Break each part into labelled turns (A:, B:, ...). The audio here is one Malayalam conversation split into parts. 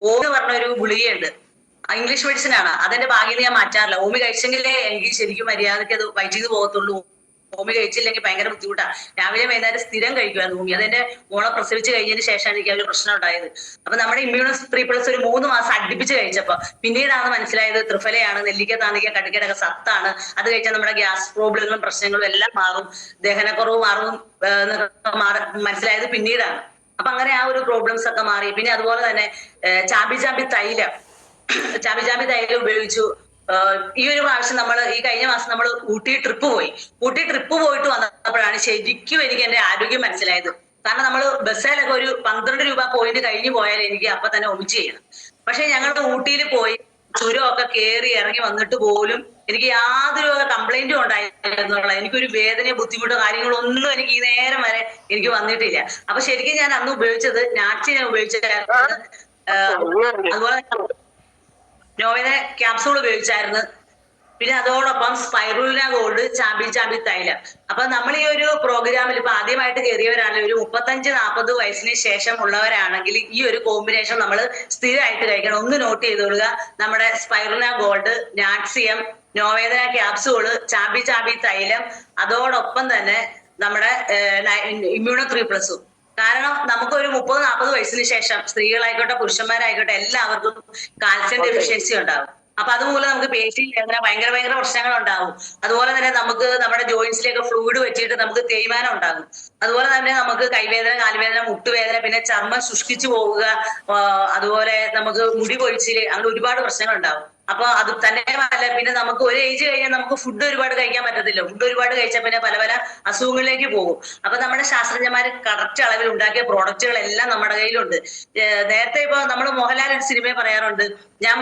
A: ഓമി പറഞ്ഞ ഒരു ഗുളികയുണ്ട്. ഇംഗ്ലീഷ് മെഡിസിൻ ആണ്. അതെന്റെ ഭാഗ്യം ഞാൻ മാറ്റാറില്ല. ഓമി കഴിച്ചെങ്കിലേ എനിക്ക് ശരിക്കും മര്യാദയ്ക്ക് അത് വയറ്റിൽ നിന്ന് പോകത്തുള്ളൂ. ഓമി കഴിച്ചില്ലെങ്കിൽ ഭയങ്കര ബുദ്ധിമുട്ടാണ്. രാവിലെ വൈകുന്നേരം സ്ഥിരം കഴിക്കുമായിരുന്നു ഓമി. അതെന്റെ മോളെ പ്രസവിച്ച് കഴിഞ്ഞതിന് ശേഷമാണ് എനിക്ക് ഒരു പ്രശ്നം ഉണ്ടായത്. അപ്പൊ നമ്മുടെ ഇമ്മ്യൂണസ് 3+ ഒരു 3 മാസം അടുപ്പിച്ച് കഴിച്ചപ്പോ പിന്നീടാണ് മനസ്സിലായത് ത്രിഫലയാണ്, നെല്ലിക്ക താന്നിക്ക കടുക്കടൊക്കെ സത്താണ്. അത് കഴിച്ചാൽ നമ്മുടെ ഗ്യാസ് പ്രോബ്ലങ്ങളും പ്രശ്നങ്ങളും എല്ലാം മാറും, ദഹനക്കുറവ് മാറും മനസ്സിലായത് പിന്നീടാണ്. അപ്പൊ അങ്ങനെ ആ ഒരു പ്രോബ്ലംസ് ഒക്കെ മാറി. പിന്നെ അതുപോലെ തന്നെ ചാമ്പി തൈലം ഉപയോഗിച്ചു. ഈ ഒരു പ്രാവശ്യം ഈ കഴിഞ്ഞ മാസം നമ്മൾ ഊട്ടി ട്രിപ്പ് പോയിട്ട് വന്നപ്പോഴാണ് ശരിക്കും എനിക്ക് എന്റെ ആരോഗ്യം മനസ്സിലായത്. കാരണം നമ്മൾ ബസ്സിലൊക്കെ ഒരു 12 രൂപ പോയിന്റ് കഴിഞ്ഞു പോയാൽ എനിക്ക് അപ്പൊ തന്നെ ഒമിച്ച് ചെയ്യണം. പക്ഷെ ഞങ്ങൾ ഊട്ടിയിൽ പോയി ചുരമൊക്കെ കയറി ഇറങ്ങി വന്നിട്ട് പോലും എനിക്ക് യാതൊരു കംപ്ലൈന്റും ഉണ്ടായിരുന്നുള്ള എനിക്കൊരു വേദനയോ ബുദ്ധിമുട്ടോ കാര്യങ്ങളോ ഒന്നും എനിക്ക് ഈ നേരം വരെ എനിക്ക് വന്നിട്ടില്ല. അപ്പൊ ശരിക്കും ഞാൻ അന്ന് ഉപയോഗിച്ചത് നാക്സിനെ ഉപയോഗിച്ചായിരുന്നു. അതുപോലെ നോവേന ക്യാപ്സൂൾ ഉപയോഗിച്ചായിരുന്നു. പിന്നെ അതോടൊപ്പം സ്പൈറുലിന ഗോൾഡ്, ചാമ്പി തൈലം. അപ്പൊ നമ്മൾ ഈ ഒരു പ്രോഗ്രാമിൽ ഇപ്പൊ ആദ്യമായിട്ട് കയറിയവരാണെങ്കിൽ ഒരു 35-40 വയസ്സിന് ശേഷം ഉള്ളവരാണെങ്കിൽ ഈ ഒരു കോമ്പിനേഷൻ നമ്മൾ സ്ഥിരമായിട്ട് കഴിക്കണം. ഒന്ന് നോട്ട് ചെയ്തോളുക. നമ്മുടെ സ്പൈറുലിന ഗോൾഡ്, നാക്സിയം, നോവേദന ക്യാപ്സൂള്, ചാമ്പി തൈലം, അതോടൊപ്പം തന്നെ നമ്മുടെ ഇമ്മ്യൂണോ 3+. കാരണം നമുക്കൊരു 30-40 വയസ്സിന് ശേഷം സ്ത്രീകളായിക്കോട്ടെ പുരുഷന്മാരായിക്കോട്ടെ എല്ലാവർക്കും കാൽസ്യം ഡെഫിഷ്യൻസി ഉണ്ടാകും. അപ്പൊ അതുമൂലം നമുക്ക് പേശി വേദന ഭയങ്കര പ്രശ്നങ്ങൾ ഉണ്ടാകും. അതുപോലെ തന്നെ നമുക്ക് നമ്മുടെ ജോയിന്റ്സിലേക്ക് ഫ്ലൂയിഡ് വെച്ചിട്ട് നമുക്ക് തേയ്മാനം ഉണ്ടാകും. അതുപോലെ തന്നെ നമുക്ക് കൈവേദന, കാലുവേദന, മുട്ടുവേദന, പിന്നെ ചർമ്മം ശുഷ്കിച്ചു പോവുക, അതുപോലെ നമുക്ക് മുടി കൊഴിച്ചില്, അങ്ങനെ ഒരുപാട് പ്രശ്നങ്ങൾ ഉണ്ടാകും. അപ്പൊ അത് തന്നെയല്ല, പിന്നെ നമുക്ക് ഒരു ഏജ് കഴിഞ്ഞാൽ നമുക്ക് ഫുഡ് ഒരുപാട് കഴിക്കാൻ പറ്റത്തില്ല. ഫുഡ് ഒരുപാട് കഴിച്ചാൽ പിന്നെ പല അസുഖങ്ങളിലേക്ക് പോകും. അപ്പൊ നമ്മുടെ ശാസ്ത്രജ്ഞന്മാര് കറക്റ്റ് അളവിൽ ഉണ്ടാക്കിയ പ്രോഡക്റ്റുകളെല്ലാം നമ്മുടെ കയ്യിലുണ്ട്. നേരത്തെ ഇപ്പൊ നമ്മൾ മോഹൻലാൽ ഒരു സിനിമയെ പറയാറുണ്ട്, ഞാൻ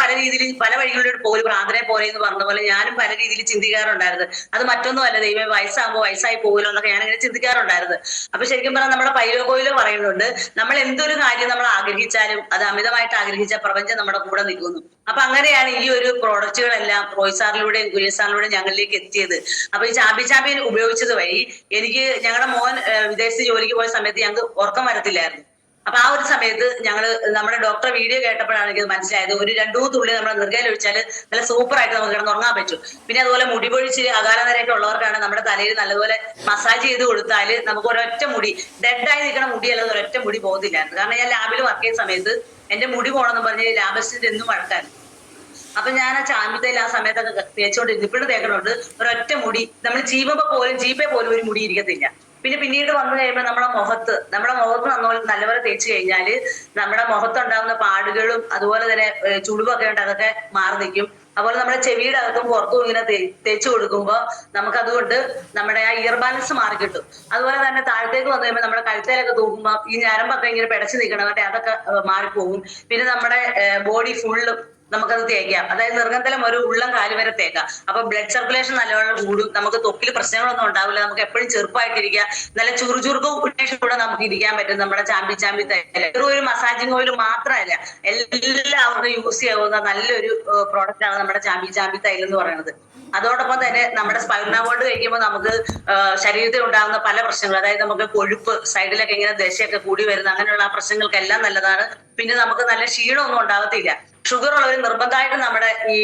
A: പല രീതിയിൽ പല വഴികളിലൂടെ പോലും ഭ്രാന്തനെ പോലെ എന്ന് പറഞ്ഞ പോലെ ഞാനും പല രീതിയിൽ ചിന്തിക്കാറുണ്ടായിരുന്നു. അത് മറ്റൊന്നും അല്ല, ദൈവം വയസ്സാകുമ്പോൾ വയസ്സായി പോകുമല്ലോ എന്നൊക്കെ ഞാനിങ്ങനെ ചിന്തിക്കാറുണ്ടായിരുന്നു. അപ്പൊ ശരിക്കും പറഞ്ഞാൽ നമ്മുടെ പൈലോ കോയിലോ പറയുന്നുണ്ട്, നമ്മൾ എന്തൊരു കാര്യം നമ്മൾ ആഗ്രഹിച്ചാലും അത് അമിതമായിട്ട് ആഗ്രഹിച്ച പ്രപഞ്ചം നമ്മുടെ കൂടെ നിൽക്കുന്നു. അപ്പൊ അങ്ങനെയാണ് ഈ ഒരു പ്രോഡക്റ്റുകളെല്ലാം റോയ്സാറിലൂടെയും കുര്യസാറിലൂടെയും ഞങ്ങളിലേക്ക് എത്തിയത്. അപ്പൊ ഈ ചാമ്പി ഉപയോഗിച്ചത് വഴി എനിക്ക് ഞങ്ങളുടെ മോൻ വിദേശത്ത് ജോലിക്ക് പോയ സമയത്ത് ഞങ്ങൾക്ക് ഉറക്കം വരത്തില്ലായിരുന്നു. അപ്പൊ ആ ഒരു സമയത്ത് നമ്മുടെ ഡോക്ടറെ വീഡിയോ കേട്ടപ്പോഴാണ് എനിക്ക് മനസ്സിലായത്, ഒരു 2-3 തുള്ളി നമ്മുടെ നിർഗയിൽ ഒഴിച്ചാല് നല്ല സൂപ്പറായിട്ട് നമുക്ക് കിടന്നുറങ്ങാൻ പറ്റും. പിന്നെ അതുപോലെ മുടി പൊഴിച്ച് അകാലനരയൊക്കെ ഉള്ളവർക്കാണ് നമ്മുടെ തലയിൽ നല്ലപോലെ മസാജ് ചെയ്ത് കൊടുത്താല് നമുക്ക് ഒരൊറ്റ മുടി ഡെഡായി നിൽക്കുന്ന മുടിയല്ലാതെ ഒരൊറ്റ മുടി പോകത്തില്ലായിരുന്നു. കാരണം ഞാൻ ലാബിൽ വർക്ക് ചെയ്യുന്ന സമയത്ത് എന്റെ മുടി പോകണമെന്ന് പറഞ്ഞ് ലാബിസ്റ്റ് എന്നും വഴക്കാൻ. അപ്പൊ ഞാൻ ആ ചാമ്പിത്തയിൽ ആ സമയത്തൊക്കെ തേച്ചോണ്ടിരുന്നു. ഇപ്പോഴും തേക്കണുണ്ട്. ഒരൊറ്റ മുടി നമ്മൾ ജീപ്പേ പോലും ഒരു മുടി ഇരിക്കത്തില്ല. പിന്നീട് വന്നു കഴിയുമ്പോൾ നമ്മുടെ മുഖത്ത് നല്ലപോലെ തേച്ച് കഴിഞ്ഞാല് നമ്മുടെ മുഖത്തുണ്ടാകുന്ന പാടുകളും അതുപോലെ തന്നെ ചുളിവൊക്കെ ഉണ്ട്, അതൊക്കെ മാറി നിൽക്കും. അതുപോലെ നമ്മുടെ ചെവിയുടെ അകത്തും പുറത്തും ഇങ്ങനെ തേച്ച് കൊടുക്കുമ്പോൾ നമുക്ക് അതുകൊണ്ട് നമ്മുടെ ആ ഇയർ ബാലൻസ് മാറി കിട്ടും. അതുപോലെ തന്നെ താഴത്തേക്ക് വന്നു കഴിയുമ്പോൾ നമ്മുടെ കഴുത്തേലൊക്കെ തൂക്കുമ്പോൾ ഈ ഞരമ്പൊക്കെ ഇങ്ങനെ പിടച്ചു നിൽക്കണവരുടെ അതൊക്കെ മാറിപ്പോകും. പിന്നെ നമ്മുടെ ബോഡി ഫുള്ളും നമുക്കത് തേക്കാം. അതായത് നിർഗന്ധലം ഒരു ഉള്ളം കാല് വരെ തേക്കാം. അപ്പൊ ബ്ലഡ് സർക്കുലേഷൻ നല്ലവണ്ണം കൂടും. നമുക്ക് തൊക്കിൽ പ്രശ്നങ്ങളൊന്നും ഉണ്ടാവില്ല. നമുക്ക് എപ്പോഴും ചെറുപ്പമായിട്ടിരിക്കുക. നല്ല ചുറുചുറുക്കും ഉന്മേഷം കൂടെ നമുക്ക് ഇരിക്കാൻ പറ്റും നമ്മുടെ ചാമ്പി തൈലം. ഒരു മസാജിങ് ഓയിൽ മാത്രമല്ല, എല്ലാവർക്കും യൂസ് ചെയ്യാവുന്ന നല്ലൊരു പ്രോഡക്റ്റ് ആണ് നമ്മുടെ ചാമ്പി തൈലം എന്ന് പറയുന്നത്. അതോടൊപ്പം തന്നെ നമ്മുടെ സ്പൈറുലിന ഗോൾഡ് കഴിക്കുമ്പോൾ നമുക്ക് ശരീരത്തിൽ ഉണ്ടാകുന്ന പല പ്രശ്നങ്ങൾ, അതായത് നമുക്ക് കൊഴുപ്പ് സൈഡിലൊക്കെ ഇങ്ങനെ ദശയൊക്കെ കൂടി വരുന്ന അങ്ങനെയുള്ള ആ പ്രശ്നങ്ങൾക്കെല്ലാം നല്ലതാണ്. പിന്നെ നമുക്ക് നല്ല ക്ഷീണമൊന്നും ഉണ്ടാകത്തില്ല. ഷുഗർ ഉള്ളവർ നിർബന്ധമായിട്ട് നമ്മുടെ ഈ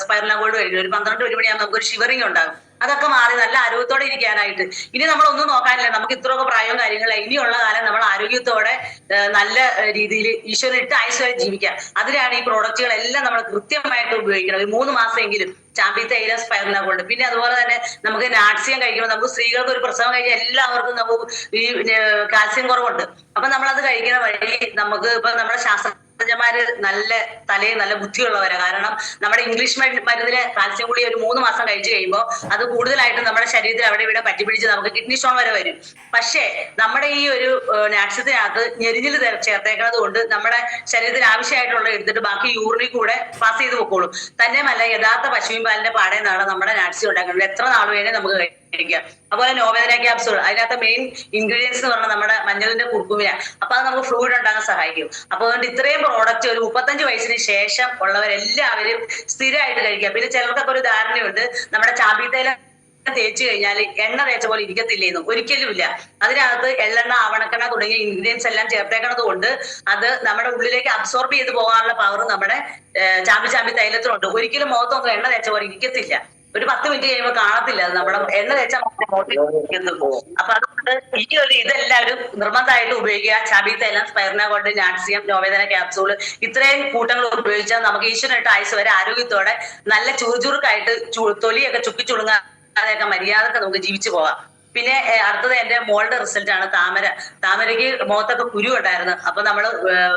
A: സ്പൈറുലിന ഗോൾഡ് കഴിക്കും. ഒരു 12 മണിയാകുമ്പോൾ നമുക്ക് ഒരു ഷിവറിങ് ഉണ്ടാകും. അതൊക്കെ മാറി നല്ല ആരോഗ്യത്തോടെ ഇരിക്കാനായിട്ട് ഇനി നമ്മളൊന്നും നോക്കാനില്ല. നമുക്ക് ഇത്രയൊക്കെ പ്രായവും കാര്യങ്ങളും ഇനിയുള്ള കാലം നമ്മൾ ആരോഗ്യത്തോടെ നല്ല രീതിയിൽ ഈശ്വരൻ ഇട്ട് ആയുസ്സുമായി ജീവിക്കാം. അതിനാണ് ഈ പ്രോഡക്റ്റുകളെല്ലാം നമ്മൾ കൃത്യമായിട്ട് ഉപയോഗിക്കണം. ഒരു 3 മാസമെങ്കിലും ചാമ്പി തൈലം, സ്പൈറുലിന ഗോൾഡ്. പിന്നെ അതുപോലെ തന്നെ നമുക്ക് നാക്സിയം കഴിക്കുമ്പോൾ നമുക്ക് സ്ത്രീകൾക്ക് ഒരു പ്രസവം കഴിഞ്ഞാൽ എല്ലാവർക്കും നമുക്ക് ഈ കാൽസ്യം കുറവുണ്ട്. അപ്പൊ നമ്മളത് കഴിക്കുന്ന വഴി നമുക്ക് ഇപ്പൊ നമ്മുടെ ശാസ്ത്രജ്ഞന്മാര് നല്ല തലയിൽ നല്ല ബുദ്ധിയുള്ളവരാ. കാരണം നമ്മുടെ ഇംഗ്ലീഷ് മരുന്നിലെ കാൽസ്യം ഗുളിക ഒരു 3 മാസം കഴിച്ചു കഴിയുമ്പോൾ അത് കൂടുതലായിട്ട് നമ്മുടെ ശരീരത്തിൽ അവിടെ ഇവിടെ പറ്റിപ്പിടിച്ച് നമുക്ക് കിഡ്നി സ്റ്റോൺ വരെ വരും. പക്ഷേ നമ്മുടെ ഈ ഒരു നാക്ഷ്യത്തിനകത്ത് ഞെരിഞ്ഞിൽ ചേർത്തേക്കുന്നത് കൊണ്ട് നമ്മുടെ ശരീരത്തിന് ആവശ്യമായിട്ടുള്ള എടുത്തിട്ട് ബാക്കി യൂറിനിൽ കൂടെ പാസ് ചെയ്ത് പൊക്കോളും. തന്നെയുമല്ല, യഥാർത്ഥ പശുവിൻ പാലിന്റെ പാടേന്നാണ് നമ്മുടെ നാക്സി ഉണ്ടാക്കുന്നത്. എത്ര നാൾ വേണേ നമുക്ക് കഴിക്കാം. അതുപോലെ നോവേദന ക്യാപ്സൂൾ, അതിനകത്ത് മെയിൻ ഇൻഗ്രീഡിയൻസ് എന്ന് പറഞ്ഞാൽ നമ്മുടെ മഞ്ഞളിന്റെ കുർക്കുമിന. അപ്പൊ അത് നമുക്ക് ഫ്ലൂയിഡ് ഉണ്ടാകാൻ സഹായിക്കും. അപ്പൊ അതുകൊണ്ട് ഇത്രയും പ്രോഡക്റ്റ് ഒരു 35 വയസ്സിന് ശേഷം ഉള്ളവരെല്ലാവരും സ്ഥിരമായിട്ട് കഴിക്കാം. പിന്നെ ചിലർക്കൊക്കെ ഒരു ധാരണയുണ്ട്, നമ്മുടെ ചാമ്പി തൈലം തേച്ച് കഴിഞ്ഞാൽ എണ്ണ തേച്ച പോലെ ഇരിക്കത്തില്ലേന്നും ഒരിക്കലും ഇല്ല. അതിനകത്ത് എള്ളെണ്ണ, ആവണക്കെണ്ണ തുടങ്ങിയ ഇൻഗ്രീഡിയൻസ് എല്ലാം ചേർത്തേക്കണത് കൊണ്ട് അത് നമ്മുടെ ഉള്ളിലേക്ക് അബ്സോർബ് ചെയ്ത് പോകാനുള്ള പവർ നമ്മുടെ ചാമ്പി തൈലത്തിനുണ്ട്. ഒരിക്കലും മുഖത്തൊന്നും എണ്ണ തേച്ച പോലെ ഇരിക്കത്തില്ല. ഒരു 10 മിനിറ്റ് കഴിയുമ്പോൾ കാണത്തില്ല അത് നമ്മുടെ എണ്ണ തേച്ചാൽ അപ്പൊ അതുകൊണ്ട് ഈ ഒരു ഇതെല്ലാവരും നിർബന്ധമായിട്ട് ഉപയോഗിക്കുക. ചാമ്പി തൈലം, സ്പൈർനാഗോൾഡ്, നാട്സിയം, നോവേദന ക്യാപ്സൂള് ഇത്രയും കൂട്ടങ്ങൾ ഉപയോഗിച്ചാൽ നമുക്ക് ഈശ്വരനായിട്ട് ആയുസ് വരെ ആരോഗ്യത്തോടെ നല്ല ചുറുചുറുക്കായിട്ട് തൊലിയൊക്കെ ചുക്കി ചുളുങ്ങാതെയൊക്കെ മര്യാദക്ക് നമുക്ക് ജീവിച്ചു പോകാം. പിന്നെ അടുത്തത് എന്റെ മോളുടെ റിസൾട്ട് ആണ്. താമരയ്ക്ക് മുഖത്തൊക്കെ കുരു ഉണ്ടായിരുന്നു. അപ്പൊ നമ്മള്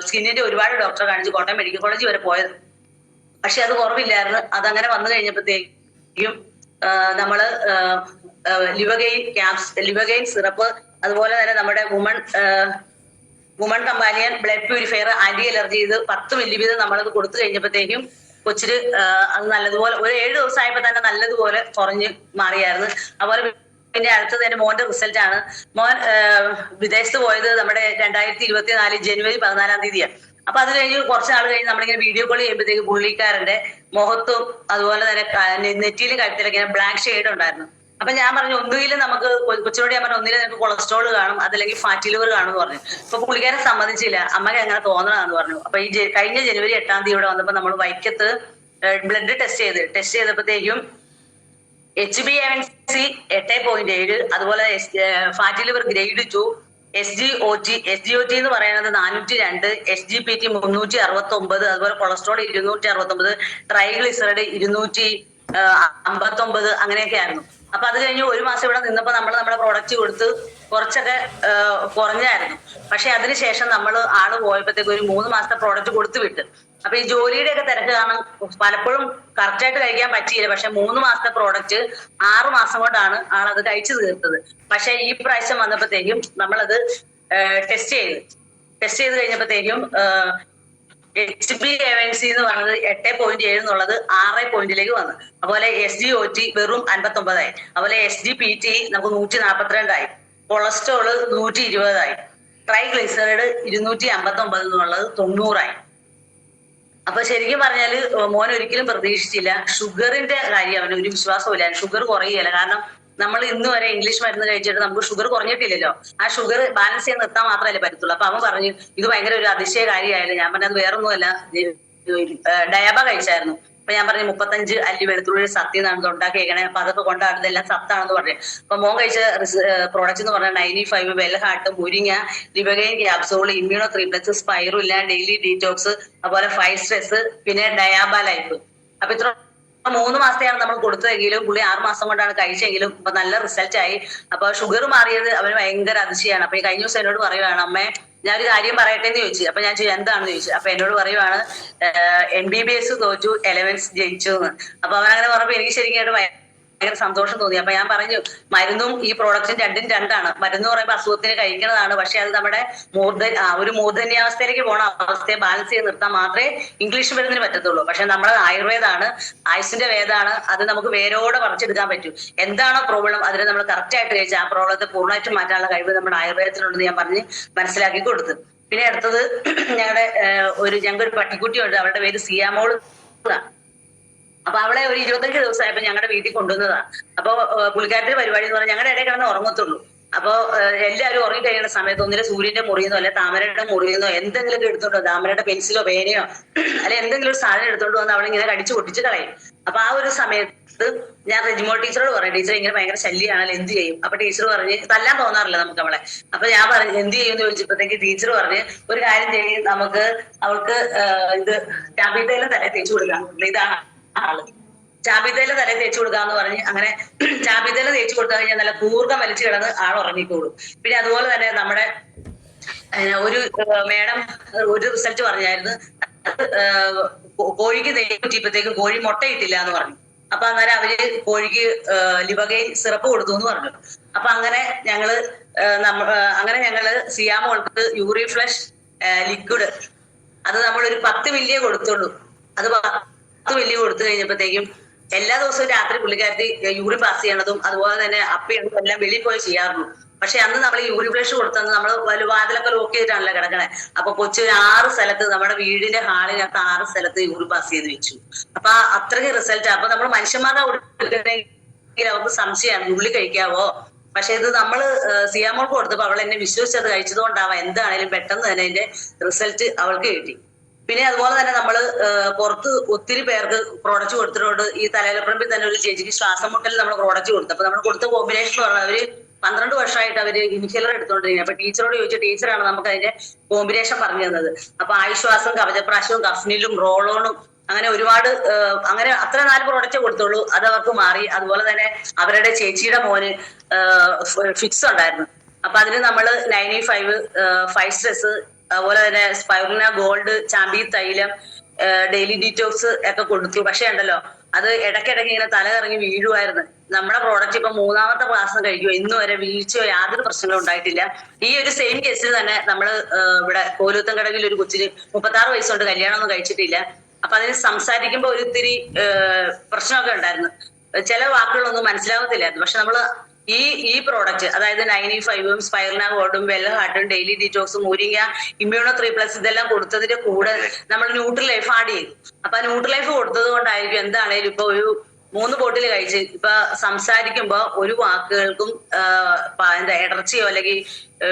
A: സ്കിന്നിന്റെ ഒരുപാട് ഡോക്ടറെ കാണിച്ചു, കോട്ടയം മെഡിക്കൽ കോളേജ് വരെ പോയത്. പക്ഷെ അത് കുറവില്ലായിരുന്നു. അതങ്ങനെ വന്നു കഴിഞ്ഞപ്പോഴത്തേക്കും നമ്മള് ലിവഗെയിൻ സിറപ്പ്, അതുപോലെ തന്നെ നമ്മുടെ woman companion blood purifier, anti allergy, ഇത് 10 മില്ലി വീതം നമ്മളത് കൊടുത്തു കഴിഞ്ഞപ്പോഴത്തേക്കും കൊച്ചിന് അത് നല്ലതുപോലെ ഒരു 7 ദിവസമായപ്പോ തന്നെ നല്ലതുപോലെ കുറഞ്ഞ് മാറിയായിരുന്നു. അതുപോലെ പിന്നെ അടുത്തത് എന്റെ മോന്റെ റിസൾട്ട് ആണ്. മോൻ വിദേശത്ത് പോയത് നമ്മുടെ 2024 ജനുവരി 14-ാം തീയതിയാണ്. അപ്പൊ അത് കഴിഞ്ഞ് കുറച്ച് നാൾ കഴിഞ്ഞ് നമ്മളിങ്ങനെ വീഡിയോ കോൾ ചെയ്യുമ്പോഴത്തേക്ക് പുള്ളിക്കാരന്റെ മുഖത്തും അതുപോലെ തന്നെ നെറ്റിയിലും കഴുത്തിലൊക്കെ ബ്ലാക്ക് ഷെയ്ഡ് ഉണ്ടായിരുന്നു. അപ്പൊ ഞാൻ പറഞ്ഞു ഒന്നുകിലും നമുക്ക് കൊച്ചിനോട് ഞാൻ പറഞ്ഞു ഒന്നുകിലും നമുക്ക് കൊളസ്ട്രോൾ കാണും, അതല്ലെങ്കിൽ ഫാറ്റി ലിവർ കാണും എന്ന് പറഞ്ഞു. അപ്പൊ പുള്ളിക്കാരൻ സമ്മതിച്ചില്ല, അമ്മക്ക് അങ്ങനെ തോന്നണമെന്ന് പറഞ്ഞു. അപ്പൊ ഈ കഴിഞ്ഞ ജനുവരി 8-ാം തീയതി ഇവിടെ വന്നപ്പോ നമ്മൾ വൈക്കത്ത് ബ്ലഡ് ടെസ്റ്റ് ചെയ്തപ്പോഴത്തേക്കും HbA1c 8.7, അതുപോലെ ഫാറ്റി ലിവർ ഗ്രേഡ് 2, SGOT എന്ന് പറയുന്നത് 402, SGPT 369, അതുപോലെ കൊളസ്ട്രോൾ 269, ട്രൈഗ്ലിസറൈഡ് 259, അങ്ങനെയൊക്കെ ആയിരുന്നു. അപ്പൊ അത് കഴിഞ്ഞ് ഒരു മാസം ഇവിടെ നിന്നപ്പോ നമ്മുടെ പ്രോഡക്റ്റ് കൊടുത്ത് കുറച്ചൊക്കെ കുറഞ്ഞായിരുന്നു. പക്ഷെ അതിനുശേഷം നമ്മൾ ആള് പോയപ്പോഴത്തേക്ക് ഒരു 3 മാസത്തെ പ്രോഡക്റ്റ് കൊടുത്തു വിട്ട്. അപ്പൊ ഈ ജോലിയുടെ ഒക്കെ തിരക്ക് കാരണം പലപ്പോഴും കറക്റ്റായിട്ട് കഴിക്കാൻ പറ്റിയില്ല. പക്ഷെ 3 മാസത്തെ പ്രോഡക്റ്റ് 6 മാസം കൊണ്ടാണ് ആളത് കഴിച്ചു തീർത്തത്. പക്ഷെ ഈ പ്രാവശ്യം വന്നപ്പോഴത്തേക്കും നമ്മളത് ടെസ്റ്റ് ചെയ്ത് കഴിഞ്ഞപ്പോഴത്തേക്കും HbA1c എന്ന് പറഞ്ഞത് 8.7 എന്നുള്ളത് 6 വന്നു. അതുപോലെ SGOT വെറും 59 അതുപോലെ SGPT നമുക്ക് 142 കൊളസ്ട്രോള് 120 ട്രൈഗ്ലിസറൈഡ് 259 എന്നുള്ളത് 90 അപ്പൊ ശരിക്കും പറഞ്ഞാല് മോൻ ഒരിക്കലും പ്രതീക്ഷിച്ചില്ല. ഷുഗറിന്റെ കാര്യം അവന് ഒരു വിശ്വാസമില്ല, ഷുഗർ കുറയുകയില്ല. കാരണം നമ്മൾ ഇന്ന് വരെ ഇംഗ്ലീഷ് മരുന്ന് കഴിച്ചിട്ട് നമുക്ക് ഷുഗർ കുറഞ്ഞിട്ടില്ലല്ലോ. ആ ഷുഗർ ബാലൻസ് ചെയ്ത് നിർത്താൻ മാത്രമല്ലേ പറ്റത്തുള്ളൂ. അപ്പൊ അവൻ പറഞ്ഞു ഇത് ഭയങ്കര ഒരു അതിശയ കാര്യമായാലും. ഞാൻ പറഞ്ഞത് വേറൊന്നുമല്ല, ഡയാബ കഴിച്ചായിരുന്നു. അപ്പൊ ഞാൻ പറഞ്ഞു 35 അല്ലി വെളുത്തുള്ളി സത്യം എന്നാണ് ഉണ്ടാക്കിയേക്കണേ, അപ്പൊ അതൊക്കെ കൊണ്ടാടുന്നത് എല്ലാം സത്താണെന്ന് പറഞ്ഞു. അപ്പൊ മോൻ കഴിച്ച പ്രോഡക്റ്റ് എന്ന് പറഞ്ഞാൽ 95 വെൽഹാർട്ട്, മുരിങ്ങ, ലിവഗെയിൻ capsule, immuno triplex, സ്പൈറുല്ല, daily detox, അതുപോലെ 5 സ്ട്രെസ്, പിന്നെ ഡയാബ ലൈഫ്. അപ്പൊ ഇത്ര 3 മാസത്തെയാണ് നമ്മൾ കൊടുത്തതെങ്കിലും പുള്ളി 6 മാസം കൊണ്ടാണ് കഴിച്ചെങ്കിലും ഇപ്പൊ നല്ല റിസൾട്ട് ആയി. അപ്പൊ ഷുഗർ മാറിയത് അവന് ഭയങ്കര അതിശയാണ്. അപ്പൊ ഈ കഴിഞ്ഞ ദിവസം എന്നോട് പറയുവാണ്, അമ്മേ ഞാനൊരു കാര്യം പറയട്ടെ എന്ന് ചോദിച്ചു. അപ്പൊ ഞാൻ എന്താണെന്ന് ചോദിച്ചു. അപ്പൊ എന്നോട് പറയുവാണ് MBBS തോറ്റു 11th ജയിച്ചു എന്ന്. അപ്പൊ അവനങ്ങനെ പറഞ്ഞപ്പോ എനിക്ക് ശരിക്കും ഭയങ്കര സന്തോഷം തോന്നി. അപ്പൊ ഞാൻ പറഞ്ഞു മരുന്നും ഈ പ്രോഡക്റ്റും രണ്ടും രണ്ടാണ്. മരുന്ന് പറയുമ്പോൾ അസുഖത്തിന് കഴിക്കുന്നതാണ്, പക്ഷെ അത് നമ്മുടെ ഒരു മൂർധന്യാവസ്ഥയിലേക്ക് പോണ അവസ്ഥയെ ബാലൻസ് ചെയ്ത് നിർത്താൻ മാത്രമേ ഇംഗ്ലീഷ് മരുന്നിന് പറ്റത്തുള്ളൂ. പക്ഷെ നമ്മുടെ ആയുർവേദമാണ്, ആയുസിന്റെ വേദമാണ്, അത് നമുക്ക് വേരോടെ പറിച്ചെടുക്കാൻ പറ്റും. എന്താണോ പ്രോബ്ലം അതിനെ നമ്മൾ കറക്റ്റ് ആയിട്ട് കഴിച്ചാൽ ആ പ്രോബ്ലത്തെ പൂർണ്ണമായിട്ട് മാറ്റാനുള്ള കഴിവ് നമ്മുടെ ആയുർവേദത്തിനുണ്ടെന്ന് ഞാൻ പറഞ്ഞ് മനസ്സിലാക്കി കൊടുത്തു. പിന്നെ അടുത്തത് ഞങ്ങൾക്കൊരു പട്ടിക്കുട്ടിയുണ്ട്, അവളുടെ പേര് സിയാമോൾ. അപ്പൊ അവളെ ഒരു 25 ദിവസമായപ്പോ ഞങ്ങളുടെ വീട്ടിൽ കൊണ്ടുവന്നതാ. അപ്പൊ പുള്ളിക്കാരുടെ പരിപാടി എന്ന് പറഞ്ഞാൽ ഞങ്ങളുടെ ഇടയിൽ കിടന്ന് ഉറങ്ങത്തുള്ളൂ. അപ്പൊ എല്ലാവരും ഉറങ്ങി കഴിയുന്ന സമയത്ത് ഒന്നിലെ സൂര്യന്റെ മുറിയെന്നോ അല്ലെ താമരയുടെ മുറിയെന്നോ എന്തെങ്കിലും എടുത്തോണ്ടോ, താമരയുടെ പെൻസിലോ പേനയോ അല്ലെ എന്തെങ്കിലും ഒരു സാധനം എടുത്തോണ്ട് വന്ന് അവളിങ്ങനെ കടിച്ചു പൊട്ടിച്ച് കളയും. അപ്പൊ ആ ഒരു സമയത്ത് ഞാൻ റെജിമോൾ ടീച്ചറോട് പറയും, ടീച്ചർ ഇങ്ങനെ ഭയങ്കര ശല്യമാണല്ലോ, എന്ത് ചെയ്യും? അപ്പൊ ടീച്ചർ പറഞ്ഞ് തല്ലാൻ തോന്നാറില്ല നമുക്ക് അവളെ. അപ്പൊ ഞാൻ പറഞ്ഞു എന്ത് ചെയ്യും എന്ന് ചോദിച്ചപ്പോഴത്തേക്ക് ടീച്ചർ പറഞ്ഞ് ഒരു കാര്യം ചെയ്യും, നമുക്ക് അവൾക്ക് ഇത് ടാബ്ലറ്റെല്ലാം തലേ തേച്ചു കൊടുക്കാം, ഇതാണ് ആള് ചാബിതയില തലയിൽ തേച്ചു കൊടുക്കാന്ന് പറഞ്ഞ് അങ്ങനെ ചാബിതയില തേച്ചു കൊടുത്തു കഴിഞ്ഞാൽ നല്ല കൂർക്കം വലിച്ചു കിടന്ന് ആൾ ഉറങ്ങിക്കോളും. പിന്നെ അതുപോലെ തന്നെ നമ്മുടെ ഒരു മേഡം ഒരു റിസൾട്ട് പറഞ്ഞായിരുന്നു, കോഴിക്ക് നെയ്യ് കുറ്റിയപ്പോഴത്തേക്കും കോഴി മുട്ടയിട്ടില്ല എന്ന് പറഞ്ഞു. അപ്പൊ അന്നേരം അവര് കോഴിക്ക് ലിവഗെയിൻ സിറപ്പ് കൊടുത്തു എന്ന് പറഞ്ഞു. അപ്പൊ അങ്ങനെ ഞങ്ങള് സിയാമോൾക്ക് യൂറി ഫ്ലഷ് ലിക്വിഡ് അത് നമ്മളൊരു 10 മില്ലിയെ കൊടുത്തുള്ളൂ. അത് 10 മില്ലി കൊടുത്തു കഴിഞ്ഞപ്പോഴത്തേക്കും എല്ലാ ദിവസവും രാത്രി പുള്ളിക്കാരത്തി യൂറിൻ പാസ് ചെയ്യണതും അതുപോലെ തന്നെ അപ്പിയണതും എല്ലാം വെളിയിൽ പോയി ചെയ്യാറുള്ളൂ. പക്ഷെ അന്ന് നമ്മൾ യൂറിൻ ഫ്ലഷ് കൊടുത്തന്ന് നമ്മൾ വാതിലൊക്കെ ലോക്ക് ചെയ്തിട്ടാണല്ലോ കിടക്കണേ. അപ്പൊ കൊച്ചു ഒരു 6 സ്ഥലത്ത് നമ്മുടെ വീടിന്റെ ഹാളിനകത്ത് 6 സ്ഥലത്ത് യൂറിൻ പാസ് ചെയ്ത് വെച്ചു. അപ്പൊ അത്രയ്ക്ക് റിസൾട്ട്. അപ്പൊ നമ്മൾ മനുഷ്യന്മാരുടെ കൊടുക്കണേ കഴിച്ചിട്ടുണ്ടെങ്കിൽ അവർക്ക് സംശയമാണ് ഉള്ളി കഴിക്കാവോ. പക്ഷെ ഇത് നമ്മള് സിയാമോൾക്ക് കൊടുത്തപ്പോ അവൾ എന്നെ വിശ്വസിച്ചത് കഴിച്ചതുകൊണ്ടാവാം എന്താണേലും പെട്ടെന്ന് തന്നെ അതിന്റെ റിസൾട്ട് അവൾക്ക് കിട്ടി. പിന്നെ അതുപോലെ തന്നെ നമ്മള് പുറത്ത് ഒത്തിരി പേർക്ക് പ്രോഡക്റ്റ് കൊടുത്തിട്ടുണ്ട്. ഈ തലയിലപ്പറമ്പിൽ തന്നെ ഒരു ചേച്ചിക്ക് ശ്വാസം മുട്ടൽ നമ്മൾ പ്രോഡക്റ്റ് കൊടുത്തു. അപ്പൊ നമ്മൾ കൊടുത്ത കോമ്പിനേഷൻ പറഞ്ഞാൽ അവര് 12 വർഷമായിട്ട് അവര് ഇൻഹേലർ എടുത്തോണ്ടിരിക്കുന്നത്. അപ്പൊ ടീച്ചറോട് ചോദിച്ചു, ടീച്ചറാണ് നമുക്ക് അതിന്റെ കോമ്പിനേഷൻ പറഞ്ഞു തന്നത്. അപ്പൊ ആശ്വാസം, കവചപ്രാശവും, കഫ്നിലും, റോളോണും, അങ്ങനെ ഒരുപാട് അങ്ങനെ അത്ര 4 പ്രോഡക്റ്റ് കൊടുത്തുള്ളൂ. അത് അവർക്ക് മാറി. അതുപോലെ തന്നെ അവരുടെ ചേച്ചിയുടെ മോന് ഫിക്സ് ഉണ്ടായിരുന്നു. അപ്പൊ അതിന് നമ്മള് 95 ഫൈവ് സ്ട്രെസ്, അതുപോലെ തന്നെ സ്പൈറുലിന ഗോൾഡ്, ചാമ്പി തൈലം, ഡെയിലി ഡീറ്റോക്സ് ഒക്കെ കൊടുത്തു. പക്ഷെ ഉണ്ടല്ലോ അത് ഇടയ്ക്കിടയ്ക്ക് ഇങ്ങനെ തല കറങ്ങി വീഴുമായിരുന്നു. നമ്മുടെ പ്രോഡക്റ്റ് ഇപ്പൊ 3ാമത്തെ പ്രാവശ്യം കഴിക്കുമോ, ഇന്ന് വരെ വീഴ്ചയോ യാതൊരു പ്രശ്നങ്ങളും ഉണ്ടായിട്ടില്ല. ഈ ഒരു സെയിം കേസിൽ തന്നെ നമ്മള് ഇവിടെ കോലൂത്തൻ കടവിൽ ഒരു കൊച്ചിന് 36 വയസ്സുകൊണ്ട് കല്യാണമൊന്നും കഴിച്ചിട്ടില്ല. അപ്പൊ അതിന് സംസാരിക്കുമ്പോ ഒരിത്തിരി പ്രശ്നമൊക്കെ ഉണ്ടായിരുന്നു. ചില വാക്കുകളൊന്നും മനസ്സിലാവത്തില്ലായിരുന്നു. പക്ഷെ നമ്മള് ഈ പ്രോഡക്റ്റ്, അതായത് 95-ഉം സ്പൈറലിന ഗോൾഡും, വെൽ ഹാർട്ടും, ഡെയിലി ഡീറ്റോക്സും, മുരിങ്ങ, ഇമ്മ്യൂണോ 3+ ഇതെല്ലാം കൊടുത്തതിന്റെ കൂടെ നമ്മൾ ന്യൂട്രി ലൈഫ് ആഡ് ചെയ്തു. അപ്പൊ ന്യൂട്രി ലൈഫ് കൊടുത്തത് കൊണ്ടായിരിക്കും എന്താണേലും ഇപ്പൊ ഒരു 3 ബോട്ടിൽ കഴിച്ച് ഇപ്പൊ സംസാരിക്കുമ്പോ ഒരു വാക്കുകൾക്കും എന്താ ഇടർച്ചയോ അല്ലെങ്കിൽ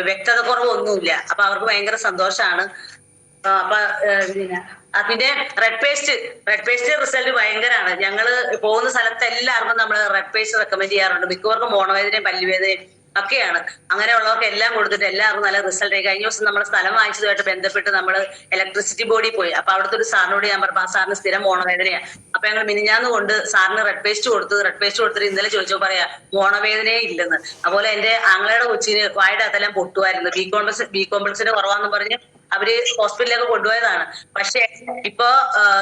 A: വ്യക്തത കുറവോ ഒന്നുമില്ല. അപ്പൊ അവർക്ക് ഭയങ്കര സന്തോഷമാണ്. അപ്പൊ പിന്നെ റെഡ് പേസ്റ്റ് റിസൾട്ട് ഭയങ്കരമാണ്. ഞങ്ങള് പോകുന്ന സ്ഥലത്ത് എല്ലാവർക്കും നമ്മൾ റെഡ് പേസ്റ്റ് റെക്കമെൻഡ് ചെയ്യാറുണ്ട്. മിക്കവർക്കും മോണവേദനയും പല്ലുവേദനയും ഒക്കെയാണ്. അങ്ങനെയുള്ളവർക്ക് എല്ലാം കൊടുത്തിട്ട് എല്ലാവർക്കും നല്ല റിസൾട്ട് ആയി. കഴിഞ്ഞ ദിവസം നമ്മൾ സ്ഥലം വാങ്ങിച്ചതുമായിട്ട് ബന്ധപ്പെട്ട് നമ്മൾ ഇലക്ട്രിസിറ്റി ബോർഡിൽ പോയി. അപ്പൊ അവിടുത്തെ ഒരു സാറിനോട് ഞാൻ പറഞ്ഞു, ആ സാറിന് സ്ഥിരം മോണവേദനയാണ്. അപ്പൊ ഞങ്ങൾ മിനിഞ്ഞാന്ന് കൊണ്ട് സാറിന് റെഡ് പേസ്റ്റ് കൊടുത്തിട്ട് ഇന്നലെ ചോദിച്ചോ പറയാ മോണവേദനയെ ഇല്ലെന്ന്. അതുപോലെ എന്റെ ആങ്ങളയുടെ കൊച്ചിന് വായുടെ അതെല്ലാം പൊട്ടുമായിരുന്നു. ബി കോംപ്ലക്സിന്റെ കുറവാന്ന് പറഞ്ഞ് അവര് ഹോസ്പിറ്റലിലൊക്കെ കൊണ്ടുപോയതാണ്. പക്ഷെ ഇപ്പൊ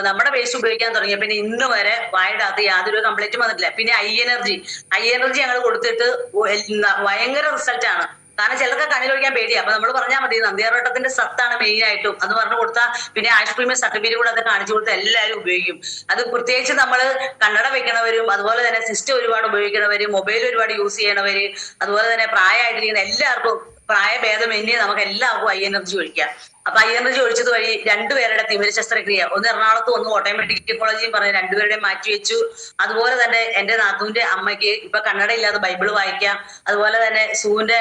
A: നമ്മുടെ പേസ്റ്റ് ഉപയോഗിക്കാൻ തുടങ്ങിയ പിന്നെ ഇന്ന് വരെ വായുടെ അകത്ത് യാതൊരു കംപ്ലൈന്റും വന്നിട്ടില്ല. പിന്നെ ഐ എനർജി ഞങ്ങൾ കൊടുത്തിട്ട് ഭയങ്കര റിസൾട്ട് ആണ്. കാരണം ചിലർക്ക് കണ്ണിലൊഴിക്കാൻ പേടിയാ. അപ്പൊ നമ്മൾ പറഞ്ഞാൽ മതി നന്ദിയാർവട്ടത്തിന്റെ സത്താണ് മെയിൻ ആയിട്ടും അത് പറഞ്ഞു കൊടുത്താൽ പിന്നെ ആയുഷ് പ്രീമിയം സർട്ടിഫിക്കറ്റ് കൂടെ അത് കാണിച്ചു കൊടുത്താൽ എല്ലാവരും ഉപയോഗിക്കും. അത് പ്രത്യേകിച്ച് നമ്മൾ കണ്ണട വെക്കണവരും, അതുപോലെ തന്നെ സിസ്റ്റം ഒരുപാട് ഉപയോഗിക്കണവര്, മൊബൈൽ ഒരുപാട് യൂസ് ചെയ്യണവര്, അതുപോലെ തന്നെ പ്രായമായിട്ടിരിക്കുന്ന എല്ലാവർക്കും പ്രായഭേദമന്യേ നമുക്ക് എല്ലാവർക്കും ഐ എനർജി ഒഴിക്കാം. അപ്പൊ ഐ എനർജി ഒഴിച്ചത് വഴി 2 പേരുടെ തിമിര ശസ്ത്രക്രിയ, ഒന്ന് എറണാകുളത്തും ഒന്ന് കോട്ടയം മെഡിക്കൽ കോളേജിൽ പറഞ്ഞ് 2 പേരുടെയും മാറ്റിവെച്ചു. അതുപോലെ തന്നെ എന്റെ നാത്തൂന്റെ അമ്മയ്ക്ക് ഇപ്പൊ കണ്ണടയില്ലാതെ ബൈബിള് വായിക്കാം. അതുപോലെ തന്നെ സൂവിന്റെ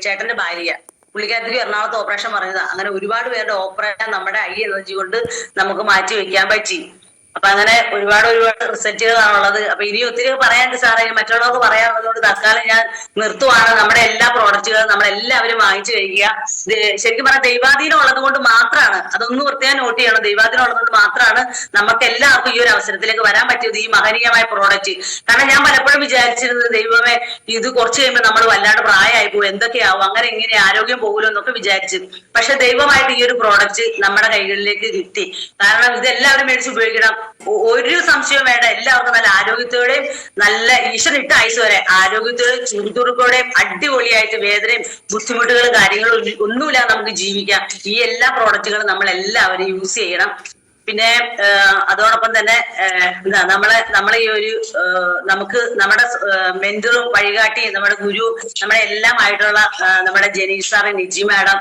A: ചേട്ടന്റെ ഭാര്യ, പുള്ളിക്കാരത്തേക്ക് എറണാകുളത്ത് ഓപ്പറേഷൻ പറഞ്ഞതാ. അങ്ങനെ ഒരുപാട് പേരുടെ ഓപ്പറേഷൻ നമ്മുടെ ഐ എനർജി കൊണ്ട് നമുക്ക് മാറ്റി വെക്കാൻ പറ്റി. അപ്പൊ അങ്ങനെ ഒരുപാട് റിസൾട്ടുകളാണുള്ളത്. അപ്പൊ ഇനി ഒത്തിരി പറയാനുണ്ട് സാറേ, മറ്റുള്ളവർക്ക് പറയാനുള്ളതുകൊണ്ട് തൽക്കാലം ഞാൻ നിർത്തുവാണ്. നമ്മുടെ എല്ലാ പ്രോഡക്റ്റുകളും നമ്മളെല്ലാവരും വാങ്ങിച്ചു കഴിക്കുക. ശരിക്കും പറഞ്ഞാൽ ദൈവാധീനം ഉള്ളത് കൊണ്ട് മാത്രമാണ്, അതൊന്നും പ്രത്യേകം നോട്ട് ചെയ്യണം, ദൈവാധീനം ഉള്ളത് കൊണ്ട് മാത്രമാണ് നമുക്ക് എല്ലാവർക്കും ഈ ഒരു അവസരത്തിലേക്ക് വരാൻ പറ്റിയത്, ഈ മഹനീയമായ പ്രോഡക്റ്റ്. കാരണം ഞാൻ പലപ്പോഴും വിചാരിച്ചിരുന്നത് ദൈവമേ ഇത് കുറച്ച് കഴിയുമ്പോൾ നമ്മൾ വല്ലാണ്ട് പ്രായമായി പോകും, എന്തൊക്കെയാവും, അങ്ങനെ ഇങ്ങനെ ആരോഗ്യം പോകുമല്ലോ എന്നൊക്കെ വിചാരിച്ചു. പക്ഷെ ദൈവമായിട്ട് ഈ ഒരു പ്രോഡക്റ്റ് നമ്മുടെ കൈകളിലേക്ക് കിട്ടി. കാരണം ഇതെല്ലാവരും മേടിച്ച് ഉപയോഗിക്കണം, ഒരു സംശയവും വേണ്ട. എല്ലാവർക്കും നല്ല ആരോഗ്യത്തോടെയും നല്ല ഈശ്വരനിട്ട ആയുസ് വരെ ആരോഗ്യത്തോടെയും ചുറുചുറുക്കോടെയും അടിപൊളിയായിട്ട് വേദനയും ബുദ്ധിമുട്ടുകളും കാര്യങ്ങളും ഒന്നുമില്ലാതെ നമുക്ക് ജീവിക്കാം. ഈ എല്ലാ പ്രോഡക്റ്റുകളും നമ്മൾ എല്ലാവരും യൂസ് ചെയ്യണം. പിന്നെ അതോടൊപ്പം തന്നെ നമ്മളെ ഈ ഒരു നമുക്ക് നമ്മുടെ മെന്ററും വഴികാട്ടിയും നമ്മുടെ ഗുരു നമ്മുടെ എല്ലാമായിട്ടുള്ള നമ്മുടെ ജനീഷ് സാറ്, നിജി മാഡം,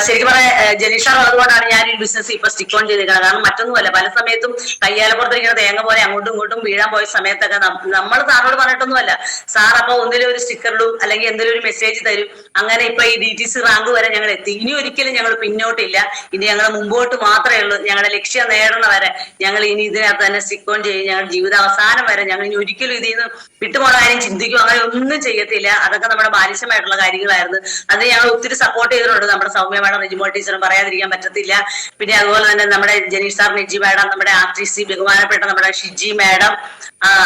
A: ശരിക്കും പറയാം ജനീഷ് സാർ ഉള്ളതുകൊണ്ടാണ് ഞാൻ ഈ ബിസിനസ് ഇപ്പൊ സ്റ്റിക്ക് ഓൺ ചെയ്തിരിക്കുന്നത്. കാരണം മറ്റൊന്നുമല്ല, പല സമയത്തും കയ്യാലപ്പുറത്തിരിക്കുന്ന തേങ്ങ പോലെ അങ്ങോട്ടും ഇങ്ങോട്ടും വീഴാൻ പോയ സമയത്തൊക്കെ നമ്മൾ സാറിനോട് പറഞ്ഞിട്ടൊന്നുമല്ല, സാർ അപ്പൊ ഒന്നിലും ഒരു സ്റ്റിക്കറിടും അല്ലെങ്കിൽ എന്തെങ്കിലും ഒരു മെസ്സേജ് തരും. അങ്ങനെ ഇപ്പൊ ഈ DTC റാങ്ക് വരെ ഞങ്ങൾ എത്തി. ഇനി ഒരിക്കലും ഞങ്ങൾ പിന്നോട്ടില്ല, ഇനി ഞങ്ങൾ മുമ്പോട്ട് മാത്രമേ ഉള്ളൂ. ഞങ്ങളുടെ ലക്ഷ്യം നേടണ വരെ ഞങ്ങൾ ഇനി ഇതിനകത്ത് തന്നെ സ്റ്റിക്ക് ഓൺ ചെയ്യും. ഞങ്ങളുടെ ജീവിത അവസാനം വരെ ഞങ്ങൾ ഇനി ഒരിക്കലും ഇതിൽ നിന്ന് വിട്ടുപോണ കാര്യം ചിന്തിക്കും അങ്ങനെ ഒന്നും ചെയ്യത്തില്ല. അതൊക്കെ നമ്മുടെ ബാലിശമായിട്ടുള്ള കാര്യങ്ങളായിരുന്നു. അത് ഞങ്ങൾ ഒത്തിരി സപ്പോർട്ട് ചെയ്തിട്ടുണ്ട്. നമ്മുടെ സൗമ്യ മാഡം, റിജിമോൾ ടീച്ചറും പറയാതിരിക്കാൻ പറ്റത്തില്ല. പിന്നെ അതുപോലെ തന്നെ നമ്മുടെ ജനീഷ് സാർ, നിജി മാഡം, നമ്മുടെ RTC ബഹുമാനപ്പെട്ട നമ്മുടെ ഷിജി മാഡം,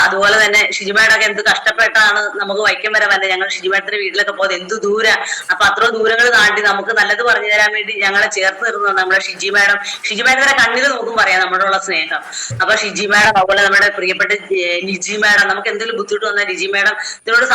A: അതുപോലെ തന്നെ ഷിജി മാഡമൊക്കെ എന്ത് കഷ്ടപ്പെട്ടാണ് നമുക്ക് വൈക്കം വരെ വന്നത്. ഞങ്ങൾ ഷിജി മാഡത്തിന്റെ വീട്ടിലൊക്കെ പോകുന്നത് എന്ത് ദൂര. അപ്പൊ അത്ര ദൂരങ്ങൾ താണ്ടി നമുക്ക് നല്ലത് പറഞ്ഞു തരാൻ വേണ്ടി ഞങ്ങളെ ചേർത്ത് നിർത്തുന്നത് നമ്മുടെ ഷിജി മാഡത്തിന്റെ കണ്ണിൽ നോക്കും പറയാം നമ്മളോടുള്ള സ്നേഹം. അപ്പൊ ഷിജി മാഡം, അതുപോലെ നമ്മുടെ പ്രിയപ്പെട്ട നിജി മാഡം, നമുക്ക് എന്തെങ്കിലും ബുദ്ധിമുട്ട് വന്നാൽ നിജി മാഡം ഇതിനോട്